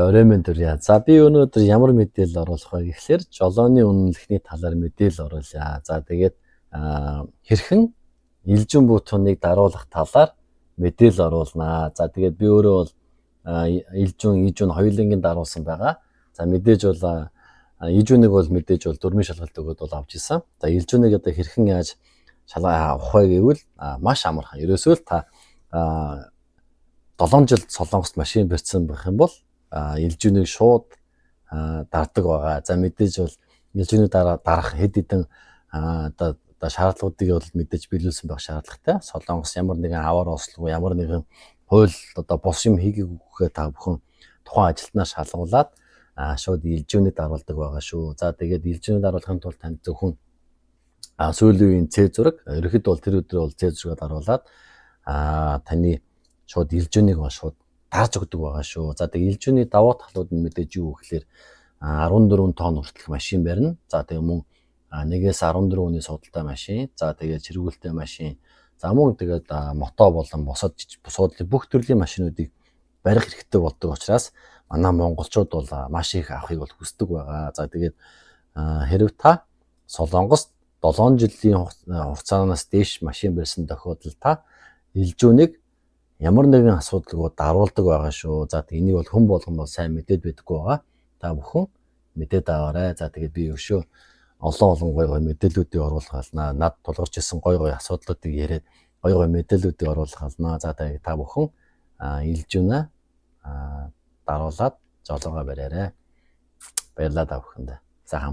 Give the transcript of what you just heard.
Орой минь төрье. За би өнөөдөр ямар мэдээлэл оруулах вэ гэхлээр жолооны үнэлэхний талаар мэдээлэл оруулъя. За тэгээд хэрхэн элжин бүутуныг даруулах талаар мэдээлэл оруулнаа. За тэгээд би өөрөө бол элжин, ижүн хоёулангийн даруулсан байгаа. За мэдээж бол ижүнийг бол мэдээж бол дөрмийн шалгалт өгөөд бол авч исэн. За элжүнийг одоо хэрхэн яаж авах вэ гэвэл маш амархан. Ерөөсөө л та 7 жил Солонгост машин барьсан байх юм бол элжүнийг шууд дардаг байгаа. За мэдээж бол элжүнийг дарах хэд хэдэн одоо шаардлагуудыг бол мэдээж биелүүлсэн байх шаардлагатай. Солонгос ямар нэгэн аваар ослого, ямар нэгэн хууль одоо бос юм хийгээгүй та бүхэн тухайн ажилтнаа шалгуулад шууд элжүнийг даруулдаг байгаа шүү. За тэгээд элжүнийг даруулахын тулд танд зөвхөн сүүлийн үеийн C зураг, ерөнхийдөө бол тэр өдөр бол C зураг даруулаад таны шууд элжүнийг шууд дарж өгдөг байгаа шүү. За тэгээд элжүний давуу талууд нь мэдээж юу гэхээр 14 тонн хүртэлх машин барина. За тэгээд мөн 1-ээс 14 хүний судалтай машин, за тэгээд чиргүүлтэй машин, за мөн тэгээд мото болон бусад бусуудлын бүх төрлийн машинуудыг барих хэрэгтэй болдог учраас манай монголчууд бол маш их авахыг бол хүсдэг байгаа. За тэгээд хэрв та Солонгост 7 жилийн хугацаанаас дээш машин барьсан тохиолдолд та элжүнийг ямар нэгэн асуудалгүй даруулдаг байгаа шүү. За энийг бол хэн болгон бол сайн мэдээд байдаггүй байгаа. Та бүхэн мэдээд аваарай. За тэгээд би өшөө олон гой мэдээллүүдийг оруулах болно. Над тулгарч ирсэн гой асуудлуудыг яриад гой мэдээллүүдийг оруулах болно. За та бүхэн элжүнээ даруулаад жолоогоо бариарай. Баярлалаа та бүхэндээ. Сайхан